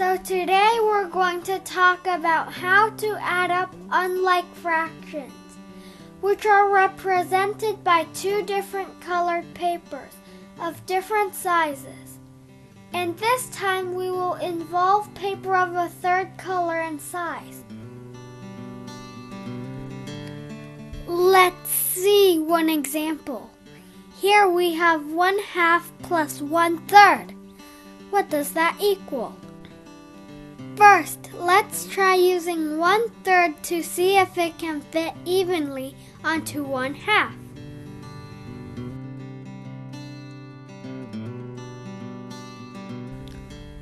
So today we're going to talk about how to add up unlike fractions, which are represented by two different colored papers of different sizes. And this time we will involve paper of a third color and size. Let's see one example. Here we have 1/2 plus 1/3. What does that equal? First, let's try using 1/3 to see if it can fit evenly onto 1/2.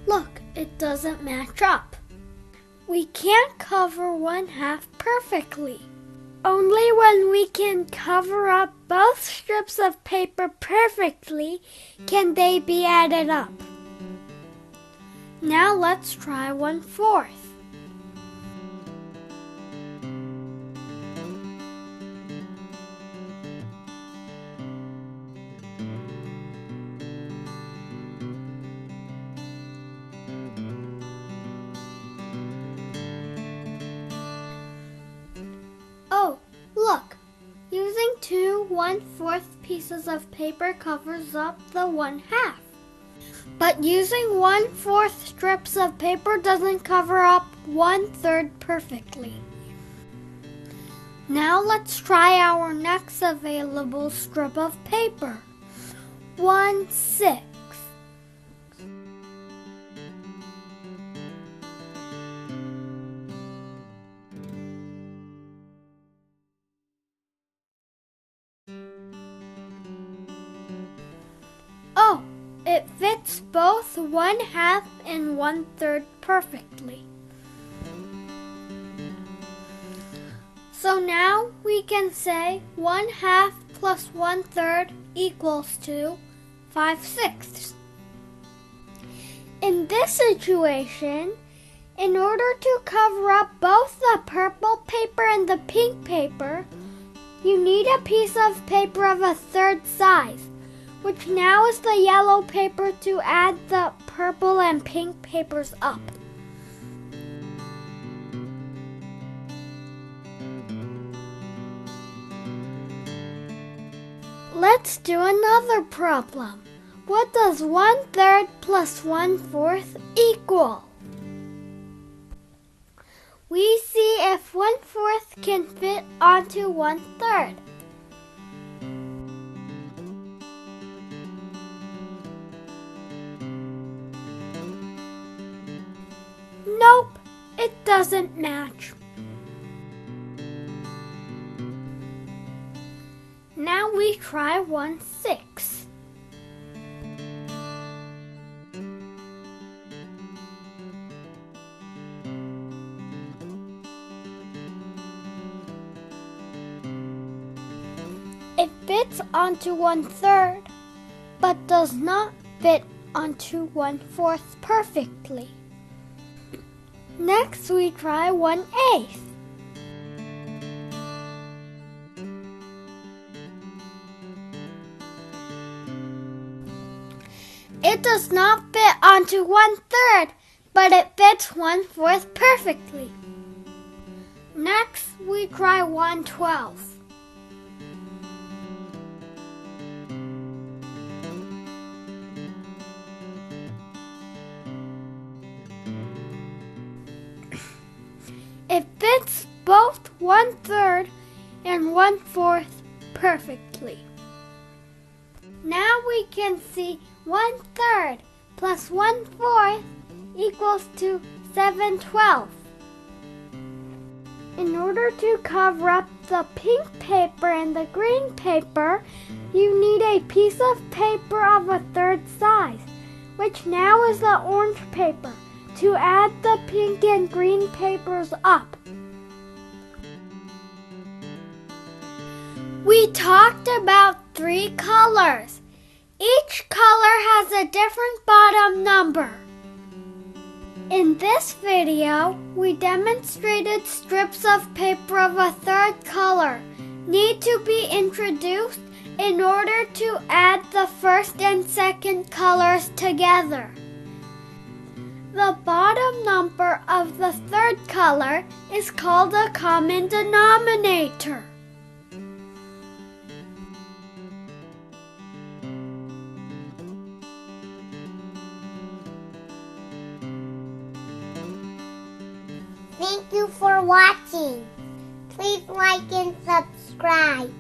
Look, it doesn't match up. We can't cover 1/2 perfectly. Only when we can cover up both strips of paper perfectly can they be added up. Now let's try 1/4. Oh, look! Using two 1/4 pieces of paper covers up the 1/2. But using 1/4 strips of paper doesn't cover up 1/3 perfectly. Now let's try our next available strip of paper. 1/6. Oh, it fits both 1/2 and 1/3 perfectly. So now we can say 1/2 plus 1/3 equals to 5/6. In this situation, in order to cover up both the purple paper and the pink paper, you need a piece of paper of a third size, which now is the yellow paper to add the purple and pink papers up. Let's do another problem. What does 1/3 plus 1/4 equal? We see if 1/4 can fit onto 1/3. Nope, it doesn't match. Now we try 1/6. It fits onto 1/3, but does not fit onto 1/4 perfectly. Next, we try 1/8. It does not fit onto 1/3, but it fits 1/4 perfectly. Next, we try 1/12. It fits both 1/3 and 1/4 perfectly. Now we can see 1/3 plus 1/4 equals to 7/12. In order to cover up the pink paper and the green paper, you need a piece of paper of a third size, which now is the orange paper, to add the pink and green papers up. We talked about 3 colors. Each color has a different bottom number. In this video, we demonstrated strips of paper of a third color need to be introduced in order to add the first and second colors together. The bottom number of the third color is called a common denominator. Thank you for watching. Please like and subscribe.